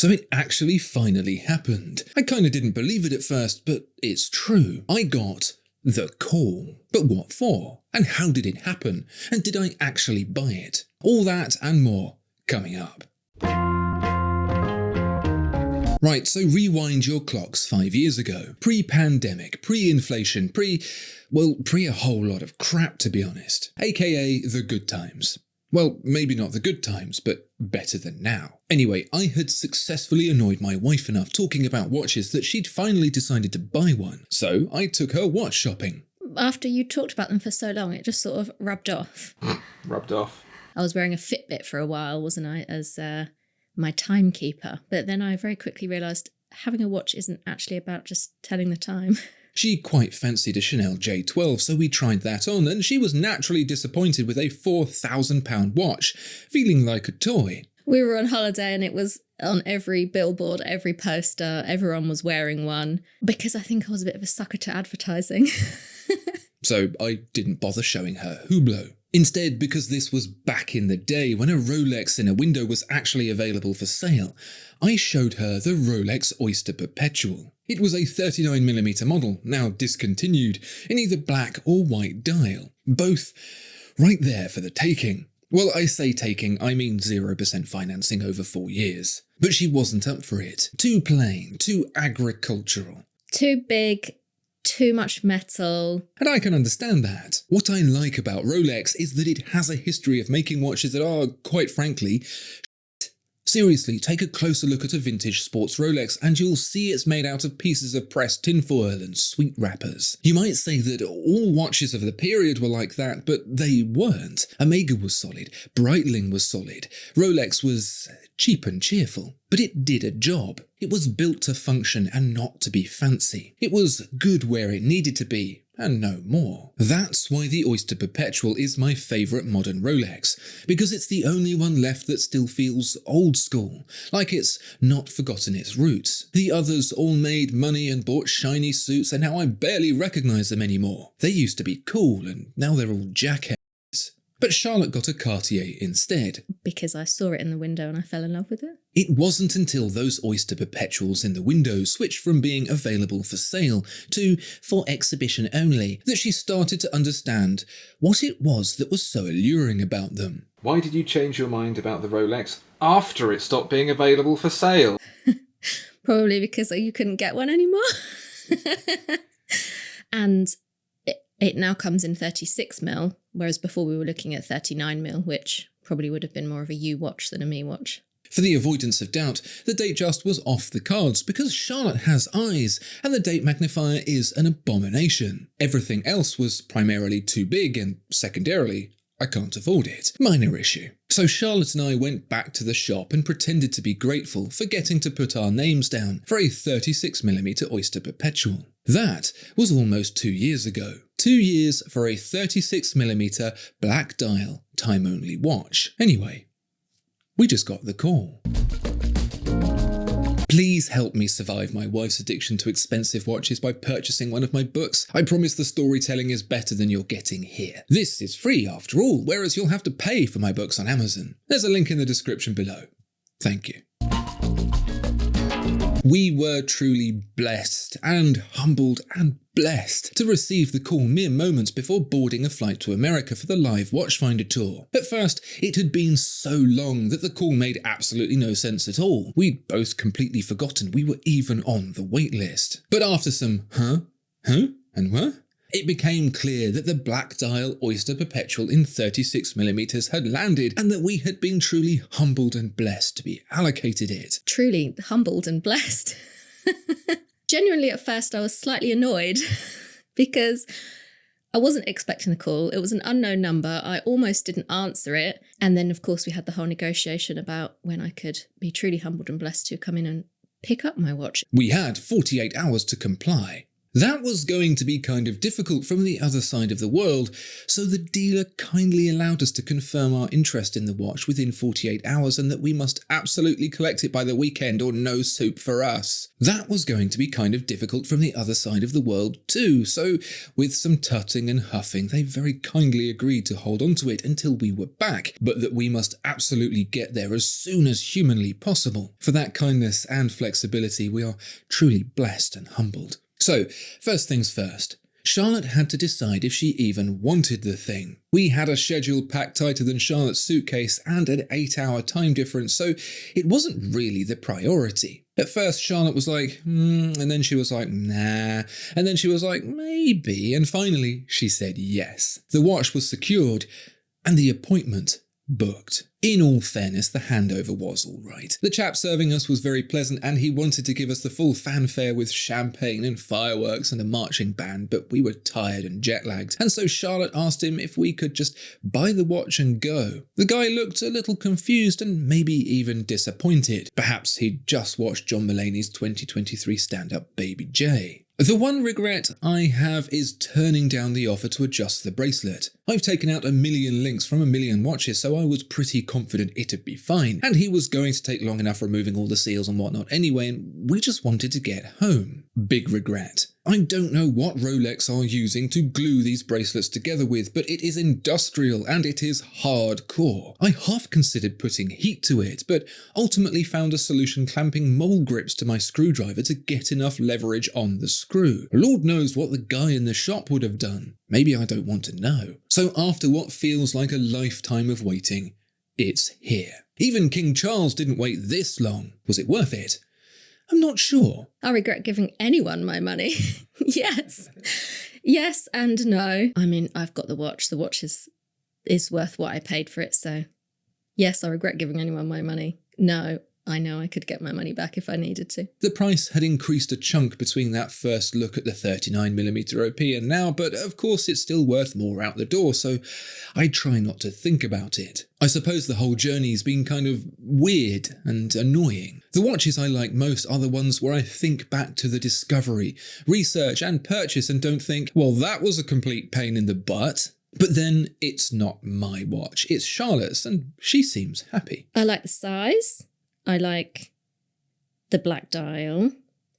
So it actually finally happened. I kinda didn't believe it at first, but it's true. I got the call. But what for? And how did it happen? And did I actually buy it? All that and more coming up. Right, so rewind your clocks 5 years ago. Pre-pandemic, pre-inflation, pre a whole lot of crap, to be honest. AKA the good times. Well, maybe not the good times, but better than now. Anyway, I had successfully annoyed my wife enough talking about watches that she'd finally decided to buy one. So I took her watch shopping. After you talked about them for so long, it just sort of rubbed off. Rubbed off. I was wearing a Fitbit for a while, wasn't I, as my timekeeper. But then I very quickly realised having a watch isn't actually about just telling the time. She quite fancied a Chanel J12, so we tried that on, and she was naturally disappointed with a £4,000 watch, feeling like a toy. We were on holiday and it was on every billboard, every poster, everyone was wearing one, because I think I was a bit of a sucker to advertising. So I didn't bother showing her Hublot. Instead, because this was back in the day when a Rolex in a window was actually available for sale, I showed her the Rolex Oyster Perpetual. It was a 39mm model, now discontinued, in either black or white dial. Both right there for the taking. Well, I say taking, I mean 0% financing over 4 years. But she wasn't up for it. Too plain, too agricultural. Too big, too much metal. And I can understand that. What I like about Rolex is that it has a history of making watches that are, quite frankly, seriously, take a closer look at a vintage sports Rolex and you'll see it's made out of pieces of pressed tinfoil and sweet wrappers. You might say that all watches of the period were like that, but they weren't. Omega was solid, Breitling was solid, Rolex was cheap and cheerful. But it did a job. It was built to function and not to be fancy. It was good where it needed to be, and no more. That's why the Oyster Perpetual is my favourite modern Rolex, because it's the only one left that still feels old school, like it's not forgotten its roots. The others all made money and bought shiny suits, and now I barely recognise them anymore. They used to be cool, and now they're all jackheads. But Charlotte got a Cartier instead. Because I saw it in the window and I fell in love with it. It wasn't until those Oyster Perpetuals in the window switched from being available for sale to for exhibition only that she started to understand what it was that was so alluring about them. Why did you change your mind about the Rolex after it stopped being available for sale? Probably because you couldn't get one anymore. And it now comes in 36mm, whereas before we were looking at 39mm, which probably would have been more of a you watch than a me watch. For the avoidance of doubt, the Datejust was off the cards because Charlotte has eyes and the date magnifier is an abomination. Everything else was primarily too big and secondarily, I can't afford it. Minor issue. So Charlotte and I went back to the shop and pretended to be grateful for getting to put our names down for a 36mm Oyster Perpetual. That was almost 2 years ago. 2 years for a 36mm black dial time-only watch. Anyway, we just got the call. Please help me survive my wife's addiction to expensive watches by purchasing one of my books. I promise the storytelling is better than you're getting here. This is free after all, whereas you'll have to pay for my books on Amazon. There's a link in the description below. Thank you. We were truly blessed and humbled and blessed to receive the call mere moments before boarding a flight to America for the live Watchfinder tour. At first, it had been so long that the call made absolutely no sense at all. We'd both completely forgotten we were even on the wait list. But after some and what? It became clear that the black dial Oyster Perpetual in 36mm had landed and that we had been truly humbled and blessed to be allocated it. Truly humbled and blessed. Genuinely at first I was slightly annoyed because I wasn't expecting the call. It was an unknown number. I almost didn't answer it. And then of course we had the whole negotiation about when I could be truly humbled and blessed to come in and pick up my watch. We had 48 hours to comply. That was going to be kind of difficult from the other side of the world, so the dealer kindly allowed us to confirm our interest in the watch within 48 hours and that we must absolutely collect it by the weekend or no soup for us. That was going to be kind of difficult from the other side of the world too, so with some tutting and huffing, they very kindly agreed to hold on to it until we were back, but that we must absolutely get there as soon as humanly possible. For that kindness and flexibility, we are truly blessed and humbled. So, first things first, Charlotte had to decide if she even wanted the thing. We had a schedule packed tighter than Charlotte's suitcase and an 8-hour time difference, so it wasn't really the priority. At first, Charlotte was like, and then she was like, nah, and then she was like, maybe, and finally, she said yes. The watch was secured, and the appointment booked. In all fairness, the handover was all right. The chap serving us was very pleasant and he wanted to give us the full fanfare with champagne and fireworks and a marching band, but we were tired and jet-lagged, and so Charlotte asked him if we could just buy the watch and go. The guy looked a little confused and maybe even disappointed. Perhaps he'd just watched John Mulaney's 2023 stand-up Baby J. The one regret I have is turning down the offer to adjust the bracelet. I've taken out 1 million links from 1 million watches, so I was pretty confident it'd be fine, and he was going to take long enough removing all the seals and whatnot anyway, and we just wanted to get home. Big regret. I don't know what Rolex are using to glue these bracelets together with, but it is industrial and it is hardcore. I half considered putting heat to it, but ultimately found a solution clamping mole grips to my screwdriver to get enough leverage on the screw. Lord knows what the guy in the shop would have done. Maybe I don't want to know. So after what feels like a lifetime of waiting, it's here. Even King Charles didn't wait this long. Was it worth it? I'm not sure. I regret giving anyone my money. Yes. Yes and no. I mean, I've got the watch. The watch is worth what I paid for it. So yes, I regret giving anyone my money. No, I know I could get my money back if I needed to. The price had increased a chunk between that first look at the 39mm OP and now, but of course it's still worth more out the door, so I try not to think about it. I suppose the whole journey's been kind of weird and annoying. The watches I like most are the ones where I think back to the discovery, research and purchase and don't think, well, that was a complete pain in the butt. But then it's not my watch, it's Charlotte's, and she seems happy. I like the size. I like the black dial.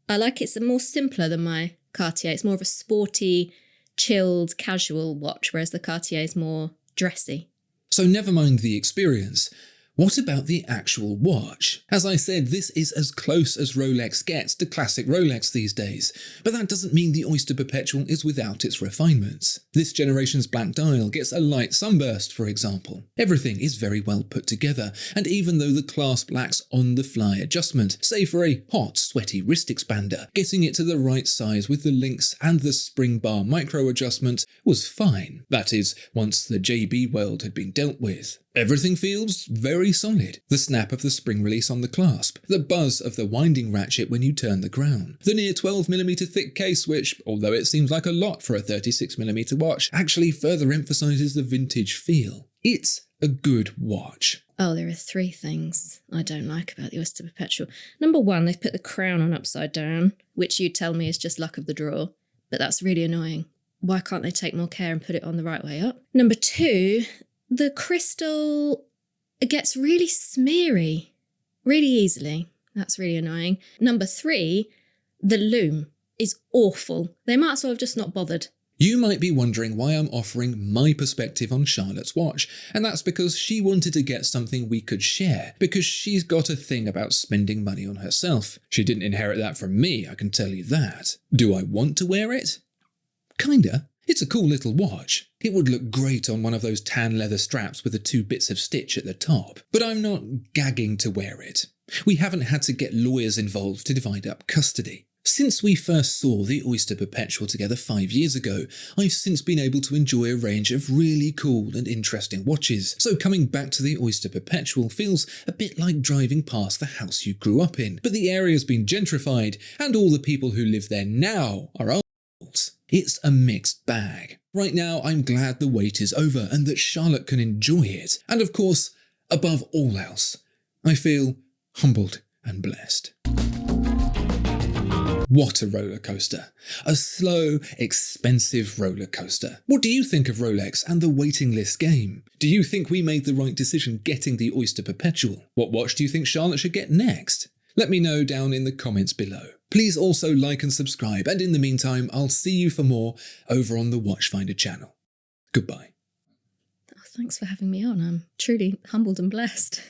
I like it's more simpler than my Cartier. It's more of a sporty, chilled, casual watch, whereas the Cartier is more dressy. So never mind the experience. What about the actual watch? As I said, this is as close as Rolex gets to classic Rolex these days, but that doesn't mean the Oyster Perpetual is without its refinements. This generation's black dial gets a light sunburst, for example. Everything is very well put together, and even though the clasp lacks on-the-fly adjustment, save for a hot, sweaty wrist expander, getting it to the right size with the links and the spring bar micro adjustment was fine. That is, once the JB world had been dealt with. Everything feels very solid. The snap of the spring release on the clasp, the buzz of the winding ratchet when you turn the crown, the near 12mm thick case which, although it seems like a lot for a 36mm watch, actually further emphasises the vintage feel. It's a good watch. Oh, there are 3 things I don't like about the Oyster Perpetual. Number 1, they've put the crown on upside down, which you tell me is just luck of the draw, but that's really annoying. Why can't they take more care and put it on the right way up? Number 2, the crystal gets really smeary, really easily. That's really annoying. Number 3, the lume is awful. They might as well have just not bothered. You might be wondering why I'm offering my perspective on Charlotte's watch, and that's because she wanted to get something we could share, because she's got a thing about spending money on herself. She didn't inherit that from me, I can tell you that. Do I want to wear it? Kinda. It's a cool little watch. It would look great on one of those tan leather straps with the 2 bits of stitch at the top. But I'm not gagging to wear it. We haven't had to get lawyers involved to divide up custody. Since we first saw the Oyster Perpetual together 5 years ago, I've since been able to enjoy a range of really cool and interesting watches. So coming back to the Oyster Perpetual feels a bit like driving past the house you grew up in. But the area's been gentrified, and all the people who live there now are old. It's a mixed bag. Right now, I'm glad the wait is over and that Charlotte can enjoy it. And of course, above all else, I feel humbled and blessed. What a roller coaster. A slow, expensive roller coaster. What do you think of Rolex and the waiting list game? Do you think we made the right decision getting the Oyster Perpetual? What watch do you think Charlotte should get next? Let me know down in the comments below. Please also like and subscribe, and in the meantime, I'll see you for more over on the Watchfinder channel. Goodbye. Oh, thanks for having me on. I'm truly humbled and blessed.